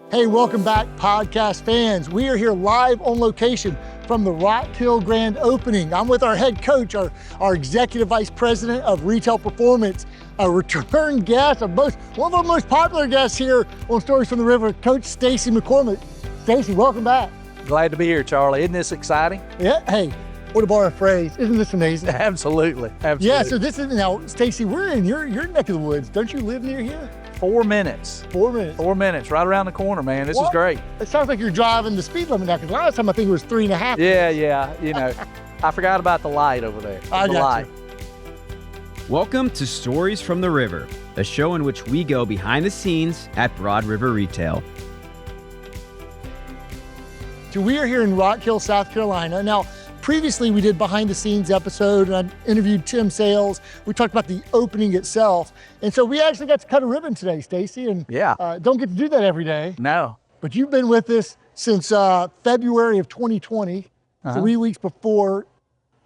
Hey, welcome back, podcast fans. We are here live on location from the Rock Hill Grand Opening. I'm with our head coach, our executive vice president of retail performance, a return guest, one of our most popular guests here on Stories from the River, Coach Stacey McCormick. Stacey, welcome back. Glad to be here, Charlie. Isn't this exciting? Yeah, hey, what a bar of phrase. Isn't this amazing? Absolutely, absolutely. Yeah, so this is, now, Stacey, we're in your neck of the woods. Don't you live near here? 4 minutes. 4 minutes. 4 minutes, right around the corner, man. This is great. It sounds like you're driving the speed limit now, because last time I think it was 3.5. Yeah, you know. I forgot about the light over there. I got you. Welcome to Stories from the River, a show in which we go behind the scenes at Broad River Retail. So we are here in Rock Hill, South Carolina. Now, previously we did behind the scenes episode and I interviewed Tim Sales. We talked about the opening itself. And so we actually got to cut a ribbon today, Stacey. And don't get to do that every day. No. But you've been with us since February of 2020, 3 weeks before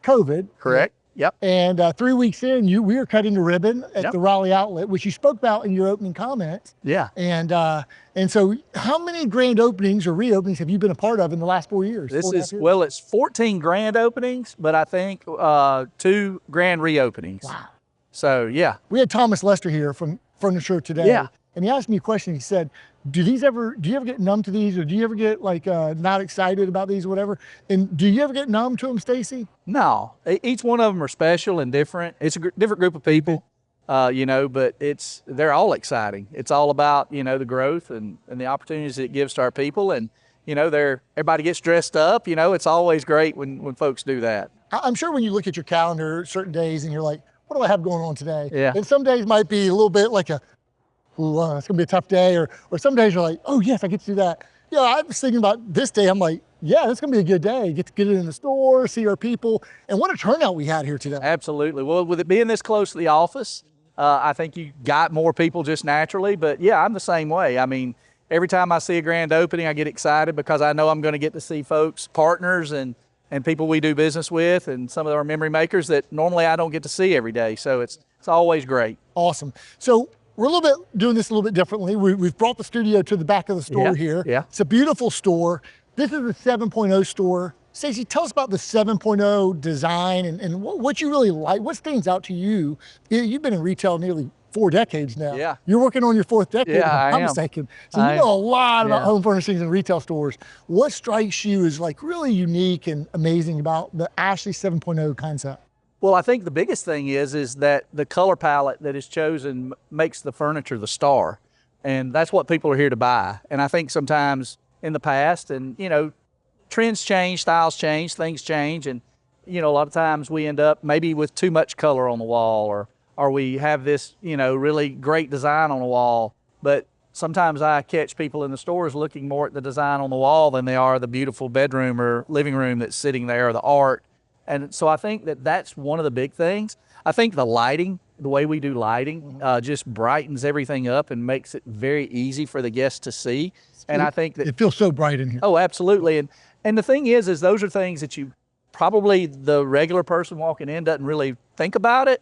COVID. Correct. Yep. And 3 weeks in, we were cutting the ribbon at the Raleigh outlet, which you spoke about in your opening comments. Yeah. And so how many grand openings or reopenings have you been a part of in the last 4 years? It's 14 grand openings, but I think 2 grand reopenings. Wow. So, yeah. We had Thomas Lester here from Furniture Today. Yeah. And he asked me a question. He said, do you ever get numb to these, or do you ever get not excited about these or whatever? And do you ever get numb to them, Stacey? No, each one of them are special and different. It's a different group of people, but they're all exciting. It's all about, the growth and the opportunities it gives to our people. And, everybody gets dressed up. It's always great when folks do that. I'm sure when you look at your calendar, certain days, and you're like, what do I have going on today? Yeah. And some days might be a little bit like it's gonna be a tough day, or some days you're like, oh yes, I get to do that. I was thinking about this day, I'm like, yeah, it's gonna be a good day. Get to get it in the store, see our people, and what a turnout we had here today. Absolutely. Well, with it being this close to the office, I think you got more people just naturally, but yeah, I'm the same way. I mean, every time I see a grand opening, I get excited because I know I'm gonna get to see folks, partners, and people we do business with, and some of our memory makers that normally I don't get to see every day. So it's always great. Awesome. So we're doing this a little bit differently. We've brought the studio to the back of the store here. Yeah. It's a beautiful store. This is the 7.0 store. Stacey, tell us about the 7.0 design and what you really like. What stands out to you? You've been in retail nearly 4 decades now. Yeah. You're working on your 4th decade, if I'm am. mistaken. So you know a lot about home furnishings and retail stores. What strikes you as really unique and amazing about the Ashley 7.0 concept? Well, I think the biggest thing is that the color palette that is chosen makes the furniture the star. And that's what people are here to buy. And I think sometimes in the past, and trends change, styles change, things change. And, a lot of times we end up maybe with too much color on the wall, or we have this, really great design on the wall. But sometimes I catch people in the stores looking more at the design on the wall than they are the beautiful bedroom or living room that's sitting there, or the art. And so I think that's one of the big things. I think the lighting, the way we do lighting, just brightens everything up and makes it very easy for the guests to see. And I think that it feels so bright in here. Oh, absolutely. And the thing is those are things that the regular person walking in doesn't really think about it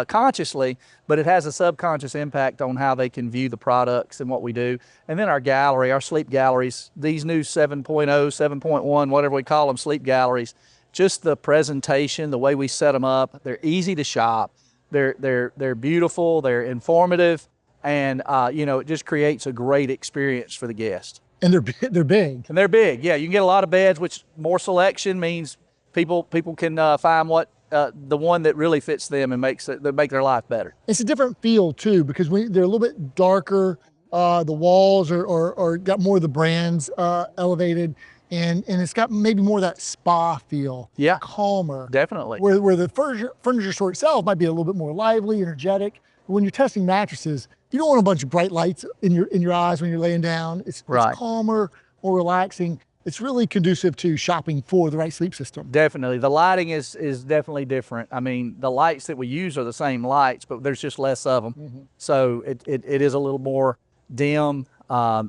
consciously, but it has a subconscious impact on how they can view the products and what we do. And then our gallery, our sleep galleries, these new 7.0, 7.1, whatever we call them, sleep galleries, just the presentation, the way we set them up, they're easy to shop. They're beautiful, they're informative, and it just creates a great experience for the guest. And they're big. And they're big. Yeah, you can get a lot of beds, which more selection means people can find the one that really fits them and make their life better. It's a different feel too, because they're a little bit darker. The walls are got more of the brands elevated. And it's got maybe more of that spa feel. Yeah. Calmer. Definitely. Where the furniture store itself might be a little bit more lively, energetic. But when you're testing mattresses, you don't want a bunch of bright lights in your eyes when you're laying down. It's calmer, more relaxing. It's really conducive to shopping for the right sleep system. Definitely. The lighting is definitely different. I mean, the lights that we use are the same lights, but there's just less of them. Mm-hmm. So it is a little more dim.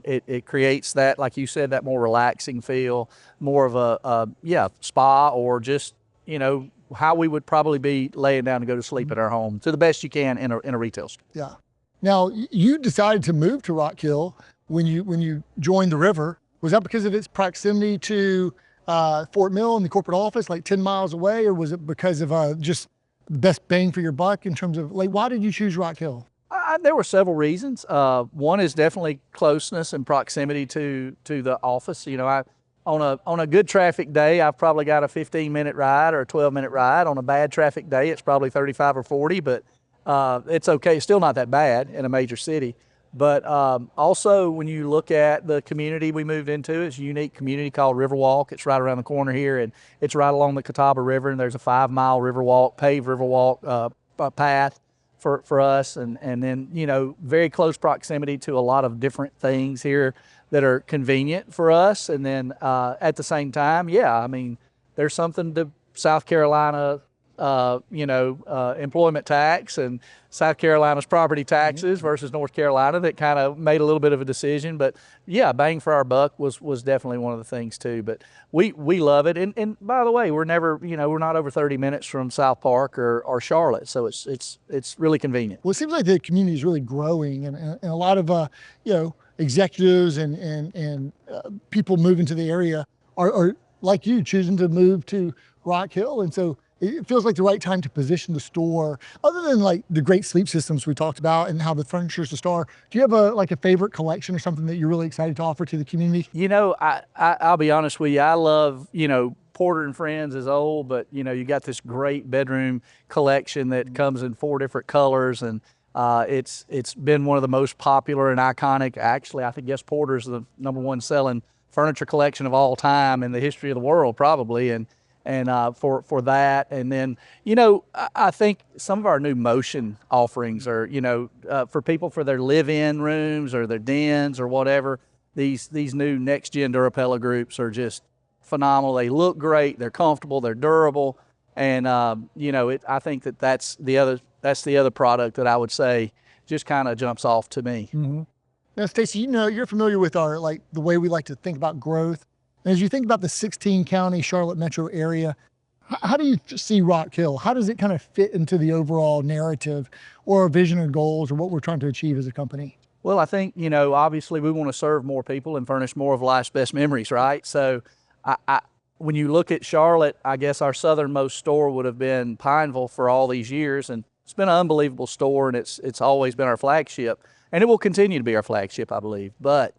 It creates that, like you said, that more relaxing feel, more of a spa, or just, how we would probably be laying down to go to sleep at our home to the best you can in a retail store. Yeah. Now, you decided to move to Rock Hill when you joined the river. Was that because of its proximity to Fort Mill and the corporate office, like 10 miles away, or was it because of just the best bang for your buck in terms of, like, why did you choose Rock Hill? There were several reasons. One is definitely closeness and proximity to the office. You know, on a good traffic day, I've probably got a 15-minute ride or a 12-minute ride. On a bad traffic day, it's probably 35 or 40, but it's okay. It's still not that bad in a major city. But also, when you look at the community we moved into, it's a unique community called Riverwalk. It's right around the corner here, and it's right along the Catawba River, and there's a 5-mile Riverwalk, paved Riverwalk path for us, and then, you know, very close proximity to a lot of different things here that are convenient for us. And then at the same time, yeah, I mean, there's something to South Carolina, employment tax and South Carolina's property taxes versus North Carolina that kind of made a little bit of a decision. But yeah, bang for our buck was definitely one of the things too. But we love it. And by the way, we're not over 30 minutes from South Park or Charlotte, so it's really convenient. Well, it seems like the community is really growing, and a lot of executives and people moving to the area are like you, choosing to move to Rock Hill, and so it feels like the right time to position the store. Other than like the great sleep systems we talked about and how the furniture is a star, do you have a favorite collection or something that you're really excited to offer to the community? You know, I'll be honest with you. I love, Porter and Friends is old, but you got this great bedroom collection that comes in 4 different colors, and it's been one of the most popular and iconic. Actually, I think Porter's the #1 selling furniture collection of all time in the history of the world, probably, and for that. And then, I think some of our new motion offerings are, for people for their live-in rooms or their dens or whatever. These new next-gen Durapella groups are just phenomenal. They look great. They're comfortable. They're durable. And, I think that's the other product that I would say just kind of jumps off to me. Mm-hmm. Now, Stacey, you're familiar with our, the way we like to think about growth. And as you think about the 16-county Charlotte metro area, how do you see Rock Hill? How does it kind of fit into the overall narrative or our vision or goals or what we're trying to achieve as a company? Well, I think, obviously we want to serve more people and furnish more of life's best memories, right? So when you look at Charlotte, I guess our southernmost store would have been Pineville for all these years, and it's been an unbelievable store, and it's always been our flagship, and it will continue to be our flagship, I believe. But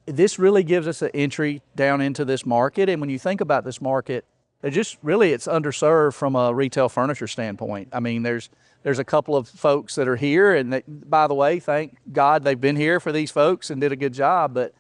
this really gives us an entry down into this market. And when you think about this market, it's underserved from a retail furniture standpoint. I mean, there's a couple of folks that are here, and by the way, thank God they've been here for these folks and did a good job, but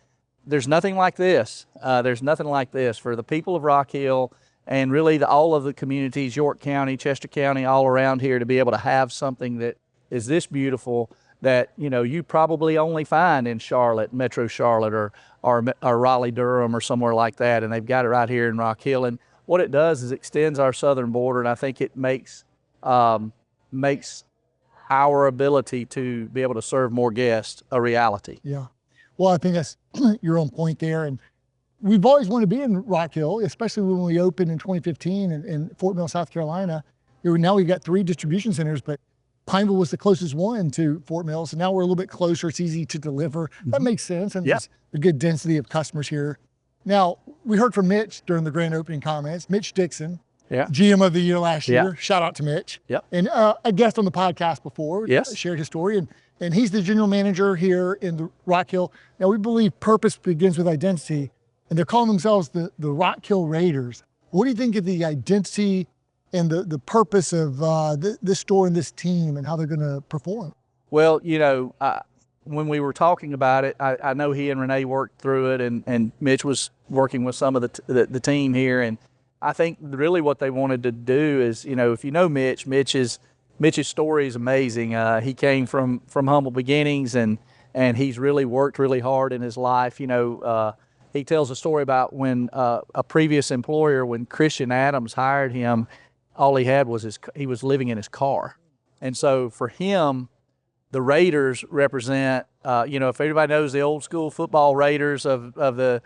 there's nothing like this. There's nothing like this for the people of Rock Hill and really all of the communities, York County, Chester County, all around here, to be able to have something that is this beautiful that you probably only find in Charlotte, Metro Charlotte, or Raleigh, Durham, or somewhere like that, and they've got it right here in Rock Hill. And what it does is extends our southern border, and I think it makes our ability to be able to serve more guests a reality. Yeah, well, I think that's your own point there, and we've always wanted to be in Rock Hill, especially when we opened in 2015 in Fort Mill, South Carolina. Now we've got 3 distribution centers, but Pineville was the closest one to Fort Mill, so now we're a little bit closer. It's easy to deliver. That makes sense, and there's a good density of customers here. Now, we heard from Mitch during the grand opening comments, Mitch Dixon, GM of the year last year. Shout out to Mitch. Yep. And a guest on the podcast before, Yes. shared his story, and he's the general manager here in the Rock Hill. Now, we believe purpose begins with identity, and they're calling themselves the Rock Hill Raiders. What do you think of the identity and the purpose of this store and this team and how they're going to perform? Well, when we were talking about it, I know he and Renee worked through it, and Mitch was working with some of the team here. And I think really what they wanted to do is, if you know Mitch, Mitch's story is amazing. He came from humble beginnings, and he's really worked really hard in his life. He tells a story about when a previous employer, when Christian Adams hired him, all he had was he was living in his car. And so for him, the Raiders represent, if everybody knows the old school football Raiders of the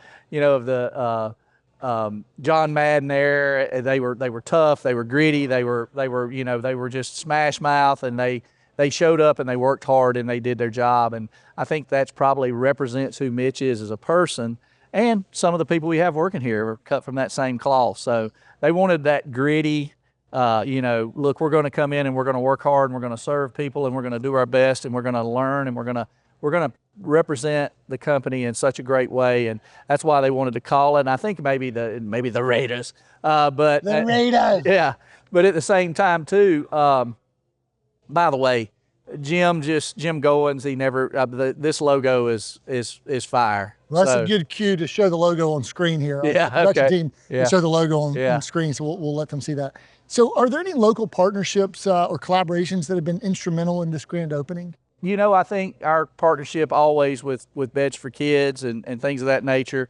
John Madden era, they were tough, they were gritty, they were just smash mouth, and they they showed up and they worked hard and they did their job. And I think that's probably represents who Mitch is as a person. And some of the people we have working here are cut from that same cloth. So they wanted that gritty, look, we're going to come in and we're going to work hard and we're going to serve people and we're going to do our best and we're going to learn and we're going to represent the company in such a great way. And that's why they wanted to call it. And I think maybe the Raiders, but The Raiders. Yeah. But at the same time too, by the way, Jim Goins, he never, this logo is fire. Well, that's a good cue to show the logo on screen here. Yeah, Our production okay. team Yeah. to show the logo on Yeah. screen, so we'll let them see that. So are there any local partnerships or collaborations that have been instrumental in this grand opening? I think our partnership always with Beds for Kids and things of that nature,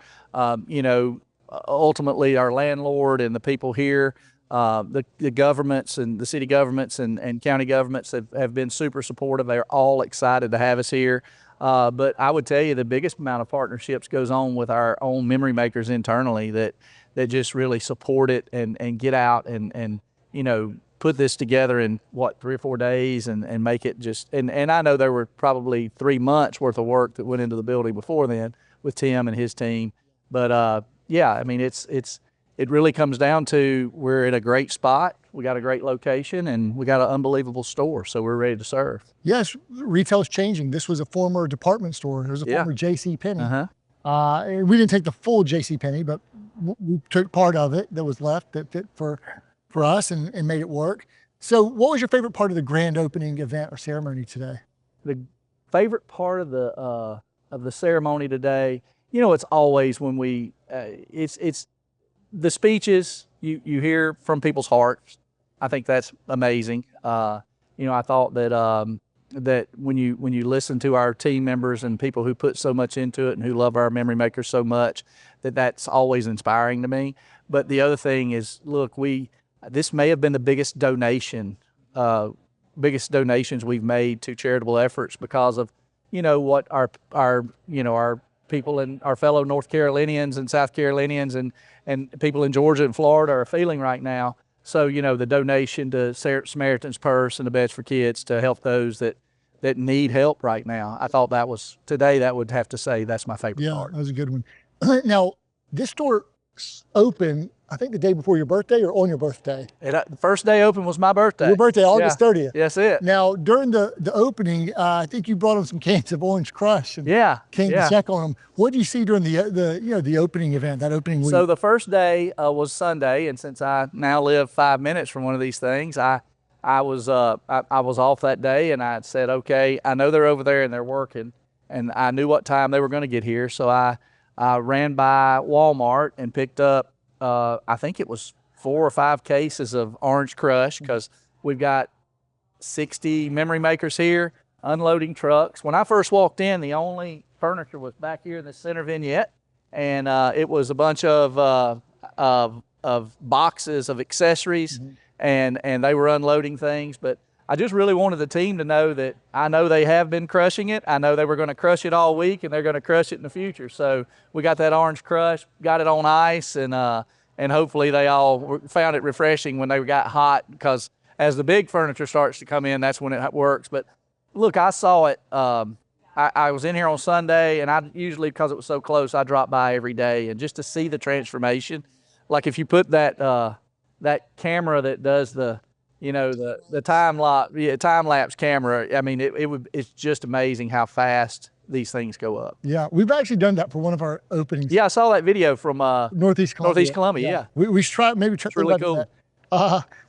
ultimately our landlord and the people here, the governments and the city governments and county governments have been super supportive. They're all excited to have us here. But I would tell you the biggest amount of partnerships goes on with our own memory makers internally that just really support it and get out and put this together in 3 or 4 days and make it just, and I know there were probably 3 months worth of work that went into the building before then with Tim and his team. But yeah, I mean, it really comes down to we're in a great spot. We got a great location and we got an unbelievable store. So we're ready to serve. Yes, retail's changing. This was a former department store. It was a former J.C. Penney. We didn't take the full J.C. Penney, but we took part of it that was left that fit for us and made it work. So what was your favorite part of the grand opening event or ceremony today? The favorite part of the ceremony today, it's always when we, it's the speeches you hear from people's hearts. I think that's amazing. I thought that when you listen to our team members and people who put so much into it and who love our memory makers so much, that's always inspiring to me. But the other thing is, look, this may have been the biggest donations we've made to charitable efforts because of, what our people and our fellow North Carolinians and South Carolinians and people in Georgia and Florida are feeling right now. So, the donation to Samaritan's Purse and the Beds for Kids to help those that need help right now. I thought that would have to say that's my favorite part. Yeah, that was a good one. Now, this store opened, I think the day before your birthday or on your birthday? The first day open was my birthday. Your birthday, August 30th. That's it. Now, during the opening, I think you brought them some cans of Orange Crush and came to check on them. What did you see during the opening event, that opening week? So the first day was Sunday, and since I now live 5 minutes from one of these things, I was off that day, and I said, okay, I know they're over there and they're working, and I knew what time they were going to get here, so I ran by Walmart and picked up, I think it was 4 or 5 cases of Orange Crush because we've got 60 memory makers here, unloading trucks. When I first walked in, the only furniture was back here in the center vignette, and it was a bunch of boxes of accessories, and they were unloading things. But I just really wanted the team to know that I know they have been crushing it. I know they were going to crush it all week, and they're going to crush it in the future. So we got that Orange Crush, got it on ice, and hopefully they all found it refreshing when they got hot, because as the big furniture starts to come in, that's when it works. But look, I saw it. I was in here on Sunday, and I usually, because it was so close, I drop by every day, and just to see the transformation, like if you put that camera that does the time lapse camera. I mean, it's just amazing how fast these things go up. Yeah, we've actually done that for one of our openings. Yeah, I saw that video from Northeast Columbia. Yeah. We try maybe try. It's really cool.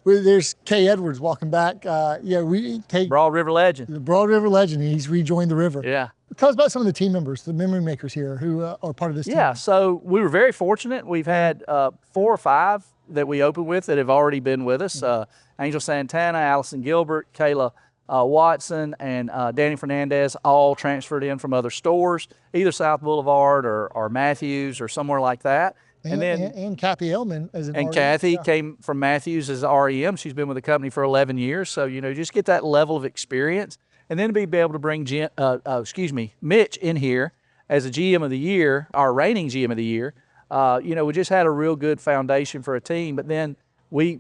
There's Kay Edwards walking back. We take Broad River legend. the Broad River legend. He's rejoined the river. Yeah. Tell us about some of the team members, the memory makers here, who are part of this team. Yeah, so we were very fortunate. We've had 4 or 5 that we opened with that have already been with us. Angel Santana, Allison Gilbert, Kayla Watson, and Danny Fernandez all transferred in from other stores, either South Boulevard or Matthews or somewhere like that. And Kathy Ellman as an And REM. Kathy came from Matthews as REM. She's been with the company for 11 years. So, just get that level of experience. And then to be able to bring Mitch in here as a GM of the year, our reigning GM of the year. We just had a real good foundation for a team. But then we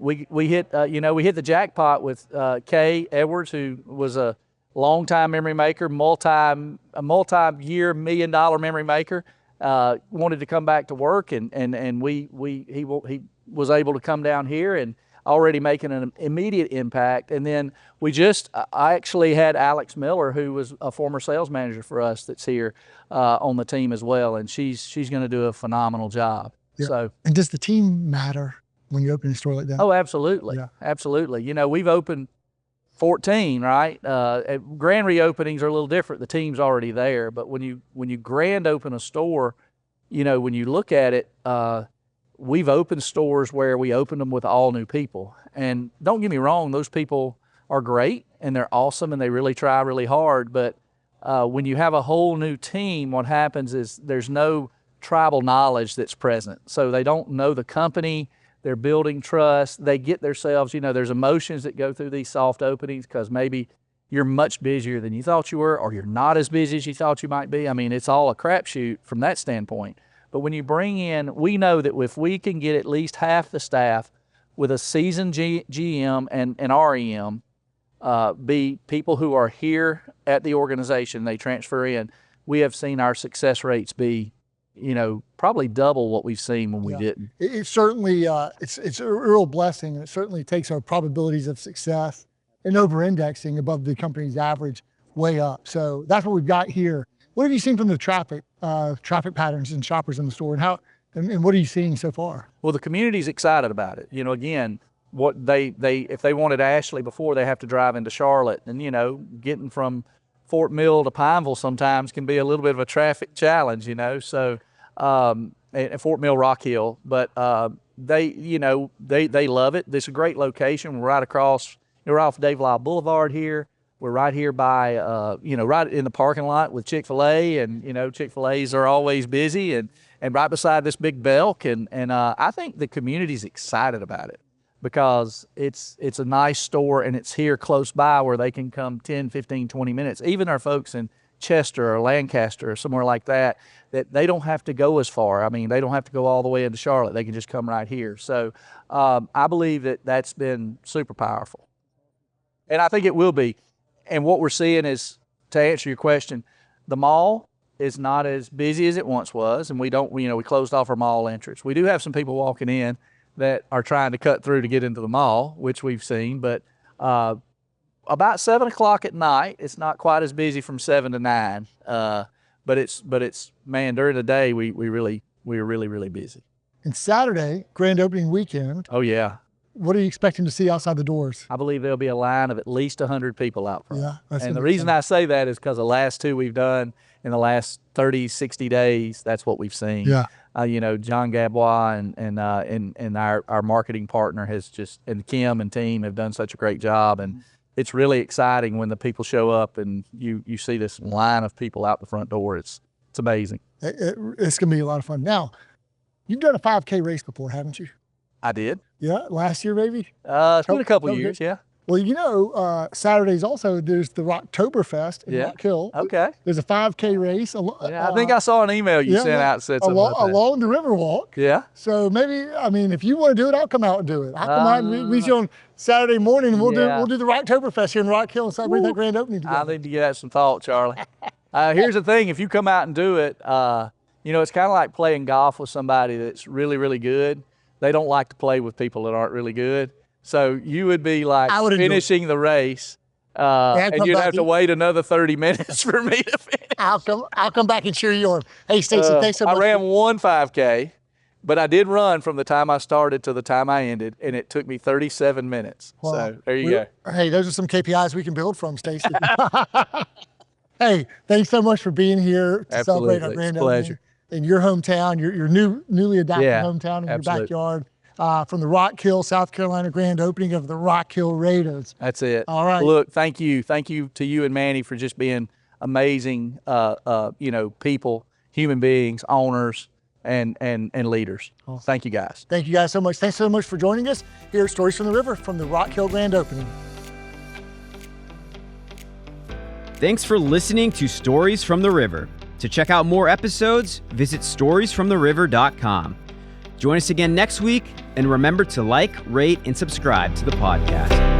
hit the jackpot with Kay Edwards, who was a longtime memory maker, a multi-year $1 million memory maker, wanted to come back to work, and he was able to come down here and already making an immediate impact. And then I actually had Alex Miller, who was a former sales manager for us, that's here on the team as well, and she's going to do a phenomenal job. Yeah. So, and does the team matter when you open a store like that? Oh, absolutely. Yeah. Absolutely. You know, we've opened 14, right? Grand reopenings are a little different. The team's already there, but when you grand open a store, you know, when you look at it, we've opened stores where we opened them with all new people. And don't get me wrong, those people are great and they're awesome and they really try really hard. But when you have a whole new team, what happens is there's no tribal knowledge that's present. So they don't know the company. They're building trust. They get themselves, you know, there's emotions that go through these soft openings because maybe you're much busier than you thought you were, or you're not as busy as you thought you might be. I mean, it's all a crapshoot from that standpoint. But when you bring in, we know that if we can get at least half the staff with a seasoned GM and REM, be people who are here at the organization, they transfer in, we have seen our success rates be, you know, probably double what we've seen when we didn't. It certainly, it's a real blessing, and it certainly takes our probabilities of success and over-indexing above the company's average way up. So that's what we've got here. What have you seen from the traffic patterns and shoppers in the store, and what are you seeing so far? Well, the community's excited about it. You know, again, what if they wanted Ashley before, they have to drive into Charlotte, and you know, getting from Fort Mill to Pineville sometimes can be a little bit of a traffic challenge. You know, so at Fort Mill, Rock Hill, but they love it. This is a great location. We're right across. We're off Dave Lyle Boulevard here. We're right here by, right in the parking lot with Chick-fil-A, and, you know, Chick-fil-A's are always busy, and right beside this big Belk, and I think the community's excited about it because it's a nice store, and it's here close by where they can come 10, 15, 20 minutes. Even our folks in Chester or Lancaster or somewhere like that they don't have to go as far. I mean, they don't have to go all the way into Charlotte. They can just come right here. So I believe that's been super powerful. And I think it will be. And what we're seeing is, to answer your question, the mall is not as busy as it once was, and we closed off our mall entrance. We do have some people walking in that are trying to cut through to get into the mall, which we've seen, but about 7 o'clock at night, it's not quite as busy from 7 to 9, but it's man, during the day we were really busy. And Saturday, grand opening weekend. Oh yeah. What are you expecting to see outside the doors? I believe there'll be a line of at least 100 people out front. Yeah, and the reason I say that is because the last two we've done in the last 30, 60 days, that's what we've seen. Yeah. John Gabois and our marketing partner and Kim and team have done such a great job. And it's really exciting when the people show up and you see this line of people out the front door. It's amazing. It's going to be a lot of fun. Now, you've done a 5K race before, haven't you? I did. Yeah, last year maybe? It's been a couple of years, yeah. Well, Saturdays also, there's the Rocktoberfest in Rock Hill. Okay. There's a 5K race. I think I saw an email you sent out that said something about that. Along the Riverwalk. Yeah. So maybe, if you want to do it, I'll come out and do it. I'll come out and meet you on Saturday morning, and we'll do the Rocktoberfest here in Rock Hill and celebrate that grand opening together. I need to give that some thought, Charlie. Here's the thing. If you come out and do it, it's kind of like playing golf with somebody that's really, really good. They don't like to play with people that aren't really good. So you would be like finishing the race, and you'd have to wait another 30 minutes for me to finish. I'll come back and cheer you on. Hey, Stacey, thanks so much. I ran one 5K, but I did run from the time I started to the time I ended, and it took me 37 minutes. Well, so there you go. Hey, those are some KPIs we can build from, Stacey. Hey, thanks so much for being here to celebrate our grand opening in your hometown, your newly adopted hometown in your backyard. From the Rock Hill, South Carolina grand opening of the Rock Hill Raiders. That's it. All right. Look, thank you to you and Manny for just being amazing, people, human beings, owners, and leaders. Awesome. Thank you guys. Thank you guys so much. Thanks so much for joining us here at Stories from the River from the Rock Hill grand opening. Thanks for listening to Stories from the River. To check out more episodes, visit storiesfromtheriver.com. Join us again next week, and remember to like, rate, and subscribe to the podcast.